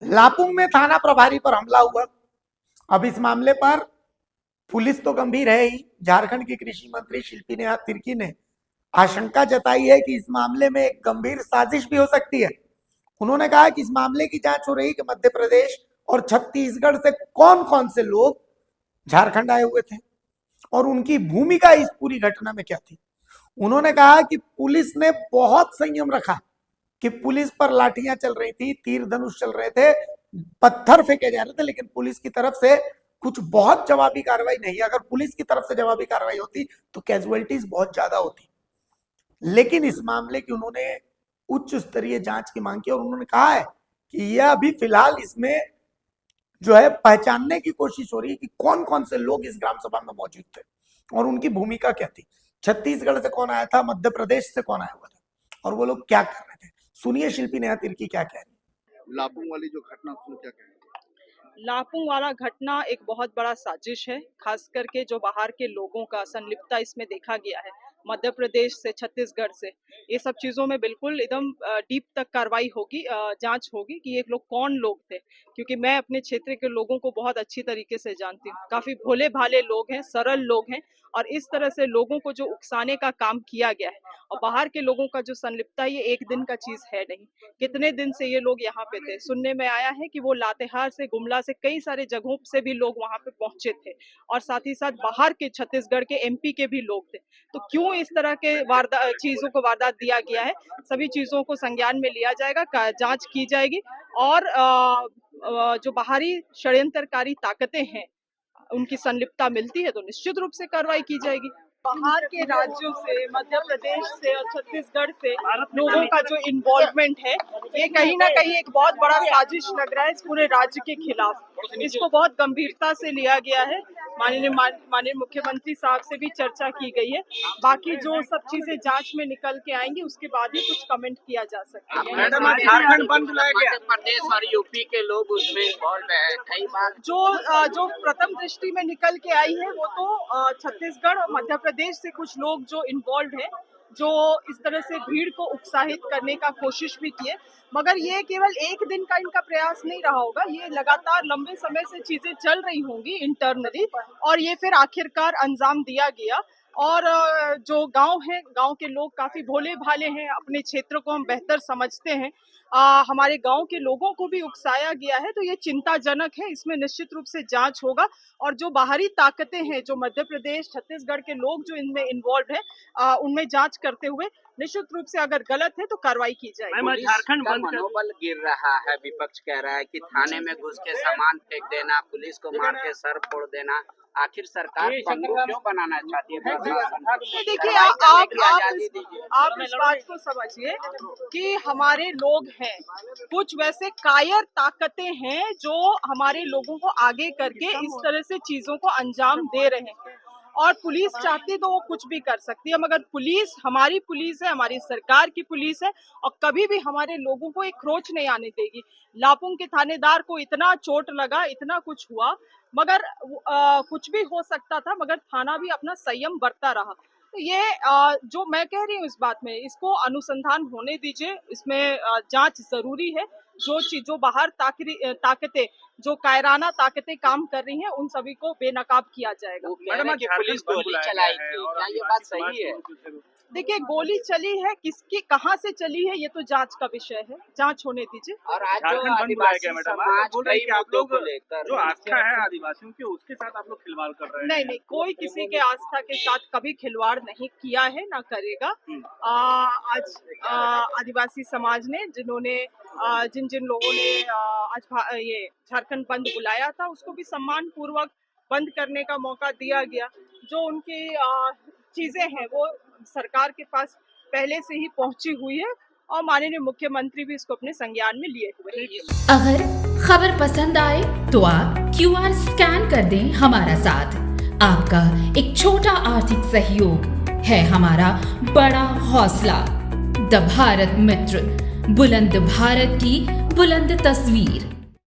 लापुंग में थाना प्रभारी पर हमला हुआ। अब इस मामले पर पुलिस तो गंभीर है ही। झारखंड की कृषि मंत्री शिल्पी नेहा तिर्की ने आशंका जताई है कि इस मामले में एक गंभीर साजिश भी हो सकती है। उन्होंने कहा कि इस मामले की जांच हो रही है कि मध्य प्रदेश और छत्तीसगढ़ से कौन कौन से लोग झारखंड आए हुए थे और उनकी भूमिका इस पूरी घटना में क्या थी। उन्होंने कहा कि पुलिस ने बहुत संयम रखा, कि पुलिस पर लाठियां चल रही थी, तीर धनुष चल रहे थे, पत्थर फेंके जा रहे थे, लेकिन पुलिस की तरफ से कुछ बहुत जवाबी कार्रवाई नहीं। अगर पुलिस की तरफ से जवाबी कार्रवाई होती तो कैजुअलिटीज बहुत ज्यादा होती। लेकिन इस मामले की उन्होंने उच्च स्तरीय जांच की मांग की और उन्होंने कहा है कि यह अभी फिलहाल इसमें जो है पहचानने की कोशिश हो रही है कि कौन कौन से लोग इस ग्राम सभा में मौजूद थे और उनकी भूमिका क्या थी। छत्तीसगढ़ से कौन आया था, मध्य प्रदेश से कौन आया हुआ था और वो लोग क्या कर रहे थे। सुनिए शिल्पी नेहा तिर्की क्या कह रही है। लापुंग वाली जो घटना, उसमें क्या कहेंगे? लापुंग वाला घटना एक बहुत बड़ा साजिश है, खास करके जो बाहर के लोगों का संलिप्तता इसमें देखा गया है, मध्य प्रदेश से, छत्तीसगढ़ से। ये सब चीज़ों में बिल्कुल एकदम डीप तक कार्रवाई होगी, जांच होगी कि ये लोग कौन लोग थे, क्योंकि मैं अपने क्षेत्र के लोगों को बहुत अच्छी तरीके से जानती हूँ। काफ़ी भोले भाले लोग हैं, सरल लोग हैं और इस तरह से लोगों को जो उकसाने का काम किया गया है और बाहर के लोगों का जो संलिप्तता, ये एक दिन का चीज़ है नहीं। कितने दिन से ये लोग यहाँ पे थे। सुनने में आया है कि वो लातेहार से, गुमला से, कई सारे जगहों से भी लोग वहाँ पे पहुंचे थे और साथ ही साथ बाहर के छत्तीसगढ़ के एमपी के भी लोग थे। तो क्यों इस तरह के चीज़ों को वारदात दिया गया है, सभी चीज़ों को संज्ञान में लिया जाएगा, जांच की जाएगी और जो बाहरी षड्यंत्रकारी ताकतें हैं उनकी संलिप्तता मिलती है तो निश्चित रूप से कार्रवाई की जाएगी। बाहर के राज्यों से, मध्य प्रदेश से और छत्तीसगढ़ से लोगों का जो इन्वॉल्वमेंट है, ये कहीं ना कहीं एक बहुत बड़ा साजिश लग रहा है इस पूरे राज्य के खिलाफ। इसको बहुत गंभीरता से लिया गया है। माननीय मुख्यमंत्री साहब से भी चर्चा की गई है। बाकी जो सब चीजें जांच में निकल के आएंगी उसके बाद ही कुछ कमेंट किया जा सकता है। मैडम, झारखंड बंद बुलाया गया, मध्य प्रदेश और यूपी के लोग उसमें इन्वॉल्व है कई बार। जो प्रथम दृष्टि में निकल के आई है वो तो छत्तीसगढ़ और मध्य प्रदेश से कुछ लोग जो इन्वॉल्व है, जो इस तरह से भीड़ को उत्साहित करने का कोशिश भी किए। मगर ये केवल एक दिन का इनका प्रयास नहीं रहा होगा, ये लगातार लंबे समय से चीजें चल रही होंगी इंटरनली और ये फिर आखिरकार अंजाम दिया गया। और जो गांव है, गांव के लोग काफी भोले भाले हैं, अपने क्षेत्र को हम बेहतर समझते हैं। हमारे गांव के लोगों को भी उकसाया गया है, तो ये चिंताजनक है। इसमें निश्चित रूप से जांच होगा और जो बाहरी ताकतें हैं, जो मध्य प्रदेश, छत्तीसगढ़ के लोग जो इनमें इन्वॉल्व है, उनमें जांच करते हुए निश्चित रूप से अगर गलत है तो कार्रवाई की जाएगी। झारखंड का मनोबल गिर रहा है। विपक्ष कह रहा है कि थाने में घुस के सामान फेंक देना, पुलिस को मार के सर फोड़ देना। आखिर सरकार पंगु क्यों बनाना चाहती है? देखिए, आप इस बात को समझिए कि हमारे लोग हैं, कुछ वैसे कायर ताकतें हैं जो हमारे लोगों को आगे करके इस तरह से चीजों को अंजाम दे रहे हैं और पुलिस चाहती तो वो कुछ भी कर सकती है। मगर पुलिस हमारी पुलिस है, हमारी सरकार की पुलिस है और कभी भी हमारे लोगों को एक खरोच नहीं आने देगी। लापुंग के थानेदार को इतना चोट लगा, इतना कुछ हुआ, मगर कुछ भी हो सकता था, मगर थाना भी अपना संयम बरता रहा। तो ये जो मैं कह रही हूँ इस बात में, इसको अनुसंधान होने दीजिए, इसमें जांच जरूरी है। जो बाहर ताकतें, जो कायराना ताकतें काम कर रही हैं, उन सभी को बेनकाब किया जाएगा। मैडम, पुलिस गोली चलाई थी, क्या ये बात सही है? देखिए, गोली चली है, किसकी कहां से चली है ये तो जांच का विषय है, जांच होने दीजिए। और आज जो आदिवासी समाज कई मुद्दों को लेकर जो आस्था है आदिवासियों की, उसके साथ आप लोग खिलवाड़ कर रहे हैं। नहीं, कोई किसी के आस्था के साथ कभी खिलवाड़ नहीं किया है, ना करेगा। आज आदिवासी समाज ने, जिन लोगों ने आज ये झारखंड बंद बुलाया था, उसको भी सम्मान पूर्वक बंद करने का मौका दिया गया। जो उनकी चीजें हैं वो सरकार के पास पहले से ही पहुंची हुई है और माननीय मुख्यमंत्री भी इसको अपने संज्ञान में लिए हुए हैं। अगर खबर पसंद आए तो आप QR स्कैन कर दें हमारा साथ। आपका एक छोटा आर्थिक सहयोग है हमारा बड़ा हौसला। द भारत मित्र, बुलंद भारत की बुलंद तस्वीर।